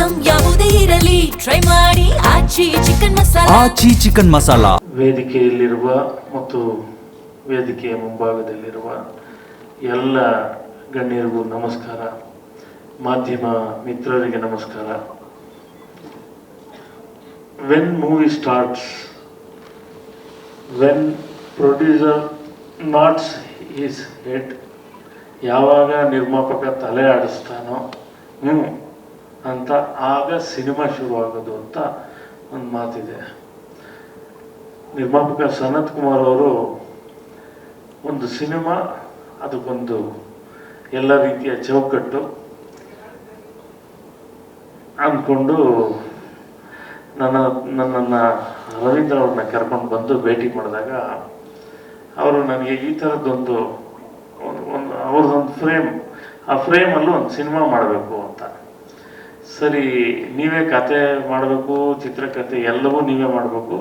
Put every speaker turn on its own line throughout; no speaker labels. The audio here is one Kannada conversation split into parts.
ಐಟಮ್ ಯಾವುದೇ ಇರಲಿ ಟ್ರೈ ಮಾಡಿ ಆಚಿ ಚಿಕನ್ ಮಸಾಲಾ.
ಆಚಿ ಚಿಕನ್ ಮಸಾಲಾ.
ವೇದಿಕೆಯಲ್ಲಿರುವ ಮತ್ತು ವೇದಿಕೆಯ ಮುಂಭಾಗದಲ್ಲಿರುವ ಎಲ್ಲ ಗಣ್ಯರಿಗೂ ನಮಸ್ಕಾರ, ಮಾಧ್ಯಮ ಮಿತ್ರರಿಗೆ ನಮಸ್ಕಾರ. When movie starts, when producer knots is head, ಯಾವಾಗ ನಿರ್ಮಾಪಕ ತಲೆ ಆಡಿಸ್ತಾನೋ ಅಂತ ಆಗ ಸಿನಿಮಾ ಶುರುವಾಗೋದು ಅಂತ ಒಂದು ಮಾತಿದೆ. ನಿರ್ಮಾಪಕ ಸನತ್ ಕುಮಾರ್ ಅವರು ಒಂದು ಸಿನಿಮಾ, ಅದಕ್ಕೊಂದು ಎಲ್ಲ ರೀತಿಯ ಚೌಕಟ್ಟು ಅಂದ್ಕೊಂಡು ನನ್ನನ್ನು ರವೀಂದ್ರ ಅವ್ರನ್ನ ಕರ್ಕೊಂಡು ಬಂದು ಭೇಟಿ ಮಾಡಿದಾಗ ಅವರು ನನಗೆ ಈ ಥರದ್ದೊಂದು ಅವ್ರದ್ದೊಂದು ಫ್ರೇಮ್, ಆ ಫ್ರೇಮಲ್ಲೂ ಒಂದು ಸಿನಿಮಾ ಮಾಡಬೇಕು ಅಂತ. ಸರಿ, ನೀವೇ ಕತೆ ಮಾಡಬೇಕು, ಚಿತ್ರಕಥೆ ಎಲ್ಲವೂ ನೀವೇ ಮಾಡಬೇಕು,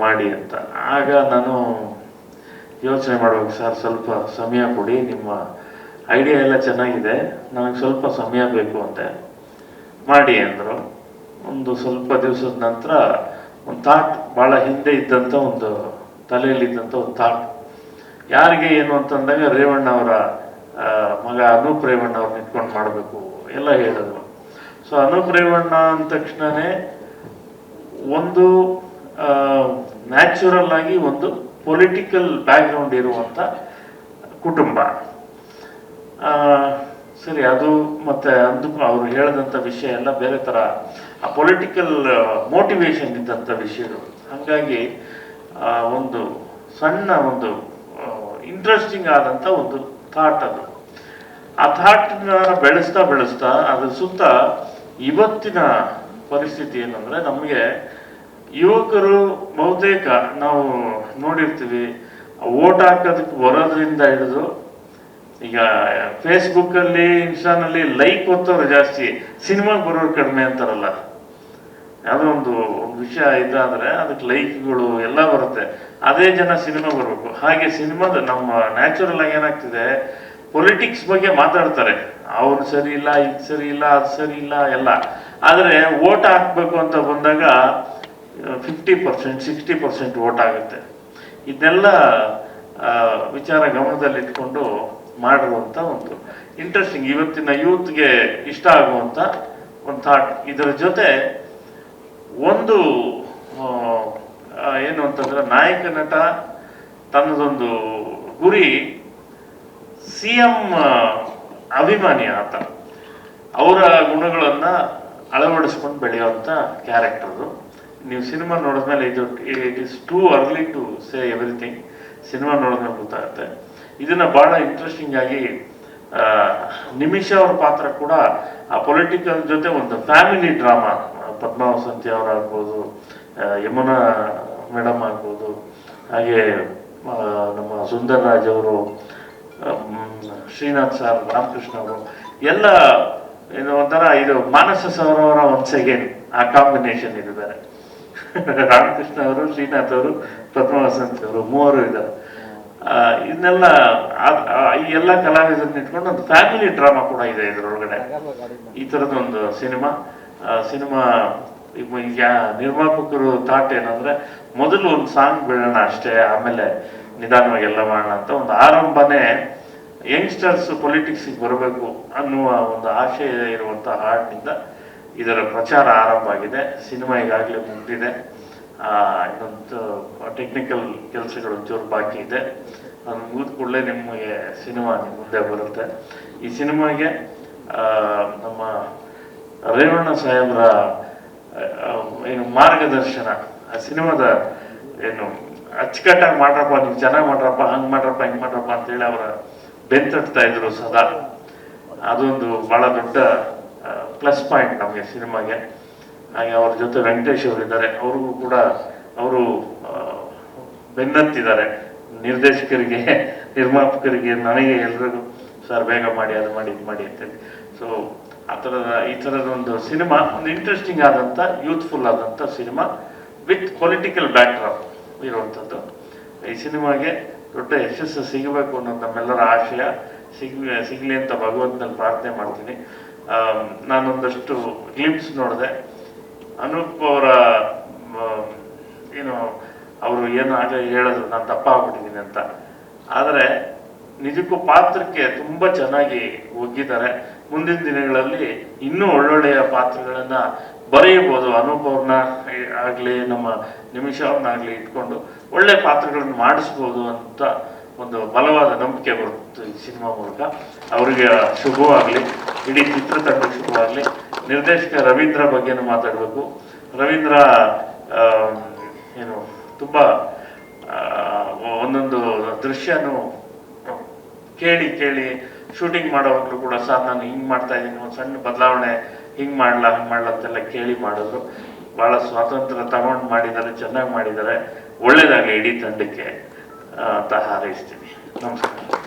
ಮಾಡಿ ಅಂತ. ಆಗ ನಾನು ಯೋಚನೆ ಮಾಡಬೇಕು, ಸರ್ ಸ್ವಲ್ಪ ಸಮಯ ಕೊಡಿ, ನಿಮ್ಮ ಐಡಿಯಾ ಎಲ್ಲ ಚೆನ್ನಾಗಿದೆ, ನನಗೆ ಸ್ವಲ್ಪ ಸಮಯ ಬೇಕು ಅಂತೆ. ಮಾಡಿ ಅಂದರು. ಒಂದು ಸ್ವಲ್ಪ ದಿವಸದ ನಂತರ ಒಂದು ಥಾಟ್, ಭಾಳ ಹಿಂದೆ ಇದ್ದಂಥ ಒಂದು ತಲೆಯಲ್ಲಿದ್ದಂಥ ಒಂದು ಥಾಟ್, ಯಾರಿಗೆ ಏನು ಅಂತಂದಾಗ ರೇವಣ್ಣ ಅವರ ಮಗ ಅನೂಪ್ ರೇವಣ್ಣ ಅವ್ರು ನಿಂತ್ಕೊಂಡು ಮಾಡಬೇಕು ಎಲ್ಲ ಹೇಳಿದ್ರು. ಸೊ ಅನೂಪ್ ರೇವಣ್ಣ ಅಂದ ತಕ್ಷಣವೇ ಒಂದು ನ್ಯಾಚುರಲ್ ಆಗಿ ಒಂದು ಪೊಲಿಟಿಕಲ್ ಬ್ಯಾಕ್ಗ್ರೌಂಡ್ ಇರುವಂಥ ಕುಟುಂಬ. ಸರಿ, ಅದು ಮತ್ತೆ ಅದಕ್ಕೂ ಅವರು ಹೇಳಿದಂಥ ವಿಷಯ ಎಲ್ಲ ಬೇರೆ ಥರ, ಆ ಪೊಲಿಟಿಕಲ್ ಮೋಟಿವೇಶನ್ ಇದ್ದಂಥ ವಿಷಯಗಳು. ಹಾಗಾಗಿ ಒಂದು ಸಣ್ಣ ಒಂದು ಇಂಟ್ರೆಸ್ಟಿಂಗ್ ಆದಂಥ ಒಂದು ಥಾಟ್ ಅದು. ಆ ಥಾಟ್ನ ಬೆಳೆಸ್ತಾ ಅದ್ರ ಸುತ್ತ ಇವತ್ತಿನ ಪರಿಸ್ಥಿತಿ ಏನಂದರೆ, ನಮಗೆ ಯುವಕರು ಬಹುತೇಕ ನಾವು ನೋಡಿರ್ತೀವಿ, ವೋಟ್ ಹಾಕೋದಕ್ಕೆ ಬರೋದ್ರಿಂದ ಹಿಡಿದು ಈಗ ಫೇಸ್ಬುಕ್ಕಲ್ಲಿ ಇನ್ಸ್ಟಾನಲ್ಲಿ ಲೈಕ್ ಒತ್ತೋರು ಜಾಸ್ತಿ, ಸಿನಿಮಾಗೆ ಬರೋರು ಕಡಿಮೆ ಅಂತಾರಲ್ಲ. ಯಾವುದೋ ಒಂದು ವಿಷಯ ಇದಾದರೆ ಅದಕ್ಕೆ ಲೈಕ್ಗಳು ಎಲ್ಲ ಬರುತ್ತೆ, ಅದೇ ಜನ ಸಿನಿಮಾ ಬರಬೇಕು. ಹಾಗೆ ಸಿನಿಮಾದ ನಮ್ಮ ನ್ಯಾಚುರಲ್ ಆಗಿ ಏನಾಗ್ತಿದೆ, ಪೊಲಿಟಿಕ್ಸ್ ಬಗ್ಗೆ ಮಾತಾಡ್ತಾರೆ, ಅವ್ರು ಸರಿ ಇಲ್ಲ, ಇದು ಸರಿ ಇಲ್ಲ, ಅದು ಸರಿ ಇಲ್ಲ ಎಲ್ಲ. ಆದರೆ ವೋಟ್ ಹಾಕಬೇಕು ಅಂತ ಬಂದಾಗ 50%, 60% ವೋಟ್ ಆಗುತ್ತೆ. ಇದನ್ನೆಲ್ಲ ವಿಚಾರ ಗಮನದಲ್ಲಿಟ್ಕೊಂಡು ಮಾಡಿರುವಂಥ ಒಂದು ಇಂಟ್ರೆಸ್ಟಿಂಗ್, ಇವತ್ತಿನ ಯೂತ್ಗೆ ಇಷ್ಟ ಆಗುವಂಥ ಒಂದು ಥಾಟ್. ಇದರ ಜೊತೆ ಒಂದು ಏನು ಅಂತಂದ್ರೆ, ನಾಯಕ ನಟ ತನ್ನದೊಂದು ಗುರಿ CM ಅಭಿಮಾನಿ ಆತ, ಅವರ ಗುಣಗಳನ್ನು ಅಳವಡಿಸ್ಕೊಂಡು ಬೆಳೆಯುವಂಥ ಕ್ಯಾರೆಕ್ಟರು. ನೀವು ಸಿನಿಮಾ ನೋಡಿದ್ಮೇಲೆ it is too early to say everything. Cinema ನೋಡಿದ್ಮೇಲೆ ಗೊತ್ತಾಗುತ್ತೆ. ಇದನ್ನ ಭಾಳ ಇಂಟ್ರೆಸ್ಟಿಂಗ್ ಆಗಿ ನಿಮಿಷ ಅವ್ರ ಪಾತ್ರ ಕೂಡ ಆ ಪೊಲಿಟಿಕಲ್ ಜೊತೆ ಒಂದು ಫ್ಯಾಮಿಲಿ ಡ್ರಾಮಾ, ಪದ್ಮಾ ವಸಂತಿ ಅವರಾಗ್ಬೋದು, ಯಮುನಾ ಮೇಡಮ್ ಆಗ್ಬೋದು, ಹಾಗೆ ನಮ್ಮ ಸುಂದರ್ ರಾಜ್ ಅವರು, ಶ್ರೀನಾಥ್ ಸರ್, ರಾಮಕೃಷ್ಣ ಅವರು ಎಲ್ಲ ಇದು ಒಂಥರ, ಇದು ಮಾನಸ ಸರೋವರ ಒನ್ಸ್ ಅಗೇನ್ ಆ ಕಾಂಬಿನೇಷನ್ ಇದು ಬೇರೆ. ರಾಮಕೃಷ್ಣ ಅವರು, ಶ್ರೀನಾಥ್ ಅವರು, ಪದ್ಮಾ ವಸಂತಿ ಅವರು, ಮೂವರು ಇದ್ದಾರೆ. ಇದನ್ನೆಲ್ಲ ಈ ಎಲ್ಲ ಕಲಾವಿದರನ್ನ ಇಟ್ಕೊಂಡು ಒಂದು ಫ್ಯಾಮಿಲಿ ಡ್ರಾಮಾ ಕೂಡ ಇದೆ ಇದರೊಳಗಡೆ. ಈ ಥರದೊಂದು ಸಿನಿಮಾ ಈಗ ನಿರ್ಮಾಪಕರು ಥಾಟ್ ಏನಂದ್ರೆ, ಮೊದಲು ಒಂದು ಸಾಂಗ್ ಬಿಡೋಣ ಅಷ್ಟೇ, ಆಮೇಲೆ ನಿಧಾನವಾಗಿ ಎಲ್ಲ ಮಾಡೋಣ ಅಂತ ಒಂದು ಆರಂಭನೇ ಯಂಗ್ಸ್ಟರ್ಸ್ ಪೊಲಿಟಿಕ್ಸಿಗೆ ಬರಬೇಕು ಅನ್ನುವ ಒಂದು ಆಶಯ ಇರುವಂಥ ಹಾಡಿನಿಂದ ಇದರ ಪ್ರಚಾರ ಆರಂಭ ಆಗಿದೆ. ಸಿನಿಮಾ ಈಗಾಗಲೇ ಮುಗಿದಿದೆ. ಇನ್ನೊಂದು ಟೆಕ್ನಿಕಲ್ ಕೆಲಸಗಳು ಒಂಚೂರು ಬಾಕಿ ಇದೆ. ಅದು ಮುಗಿದ ಕೂಡಲೇ ನಿಮಗೆ ಸಿನಿಮಾ ಮುಂದೆ ಬರುತ್ತೆ. ಈ ಸಿನಿಮಾಗೆ ನಮ್ಮ ರೇವಣ್ಣ ಸಾಹೇಬ್ರ ಏನು ಮಾರ್ಗದರ್ಶನ, ಆ ಸಿನಿಮಾದ ಏನು ಅಚ್ಚುಕಟ್ಟಾಗಿ ಮಾಡ್ರಪ್ಪ, ನೀವು ಚೆನ್ನಾಗಿ ಮಾಡ್ರಪ್ಪ, ಹಂಗೆ ಮಾಡ್ರಪ್ಪ, ಹಿಂಗೆ ಮಾಡ್ರಪ್ಪ ಅಂತೇಳಿ ಅವರ ಬೆಂತಟ್ತಾ ಇದ್ರು ಸದಾ. ಅದೊಂದು ಭಾಳ ದೊಡ್ಡ ಪ್ಲಸ್ ಪಾಯಿಂಟ್ ನಮಗೆ ಸಿನಿಮಾಗೆ. ಹಾಗೆ ಅವ್ರ ಜೊತೆ ವೆಂಕಟೇಶ್ ಅವರು ಇದ್ದಾರೆ, ಅವ್ರಿಗೂ ಕೂಡ ಅವರು ಬೆನ್ನತ್ತಿದ್ದಾರೆ, ನಿರ್ದೇಶಕರಿಗೆ, ನಿರ್ಮಾಪಕರಿಗೆ, ನನಗೆ, ಎಲ್ರಿಗೂ ಸರ್ ಬೇಗ ಮಾಡಿ, ಅದು ಮಾಡಿ, ಇದು ಮಾಡಿ ಅಂತೇಳಿ. ಸೊ ಈ ಥರದೊಂದು ಸಿನಿಮಾ, ಒಂದು ಇಂಟ್ರೆಸ್ಟಿಂಗ್ ಆದಂಥ ಯೂತ್ಫುಲ್ ಆದಂಥ ಸಿನಿಮಾ ವಿತ್ ಪೊಲಿಟಿಕಲ್ ಬ್ಯಾಕ್ಡ್ರಾಪ್ ಇರುವಂಥದ್ದು. ಈ ಸಿನಿಮಾಗೆ ದೊಡ್ಡ ಯಶಸ್ಸು ಸಿಗಬೇಕು ಅನ್ನೋದು ನಮ್ಮೆಲ್ಲರ ಆಶಯ. ಸಿಗಲಿ ಅಂತ ಭಗವಂತನಲ್ಲಿ ಪ್ರಾರ್ಥನೆ ಮಾಡ್ತೀನಿ. ನಾನೊಂದಷ್ಟು ಗ್ಲಿಮ್ಸ್ ನೋಡಿದೆ. ಅನೂಪ್ ಅವರ ಏನು ಅವರು ಏನು ಆಗಲೇ ಹೇಳಿದ್ರು ನಾನು ತಪ್ಪ ಆಗ್ಬಿಟ್ಟಿದ್ದೀನಿ ಅಂತ. ಆದರೆ ನಿಜಕ್ಕೂ ಪಾತ್ರಕ್ಕೆ ತುಂಬ ಚೆನ್ನಾಗಿ ಒಗ್ಗಿದ್ದಾರೆ. ಮುಂದಿನ ದಿನಗಳಲ್ಲಿ ಇನ್ನೂ ಒಳ್ಳೊಳ್ಳೆಯ ಪಾತ್ರಗಳನ್ನು ಬರೆಯಬಹುದು. ಅನೂಪ್ ಅವ್ರನ್ನ ಆಗಲಿ ನಮ್ಮ ನಿಮಿಷ ಅವ್ರನ್ನಾಗಲಿ ಇಟ್ಕೊಂಡು ಒಳ್ಳೆ ಪಾತ್ರಗಳನ್ನು ಮಾಡಿಸ್ಬೋದು ಅಂತ ಒಂದು ಬಲವಾದ ನಂಬಿಕೆ ಬರುತ್ತೆ ಈ ಸಿನಿಮಾ ಮೂಲಕ. ಅವರಿಗೆ ಶುಭವಾಗಲಿ, ಇಡೀ ಚಿತ್ರತಂಡಕ್ಕೆ ಶುಭವಾಗಲಿ. ನಿರ್ದೇಶಕ ರವೀಂದ್ರ ಬಗ್ಗೆನೂ ಮಾತಾಡಬೇಕು. ರವೀಂದ್ರ ಏನು ತುಂಬ ಒಂದೊಂದು ದೃಶ್ಯನೂ ಕೇಳಿ ಶೂಟಿಂಗ್ ಮಾಡೋವಾಗಲೂ ಕೂಡ ಸರ್ ನಾನು ಹಿಂಗೆ ಮಾಡ್ತಾ ಇದ್ದೀನಿ, ಒಂದು ಸಣ್ಣ ಬದಲಾವಣೆ ಹಿಂಗೆ ಮಾಡಲ್ಲ ಹಂಗೆ ಮಾಡಲ್ಲ ಅಂತೆಲ್ಲ ಕೇಳಿ ಮಾಡಿದ್ರು. ಭಾಳ ಸ್ವಾತಂತ್ರ್ಯ ತಗೊಂಡು ಮಾಡಿದ್ದಾರೆ, ಚೆನ್ನಾಗಿ ಮಾಡಿದ್ದಾರೆ. ಒಳ್ಳೇದಾಗಲಿ ಇಡೀ ತಂಡಕ್ಕೆ ಅಂತ ಹಾರೈಸ್ತೀನಿ. ನಮಸ್ಕಾರ.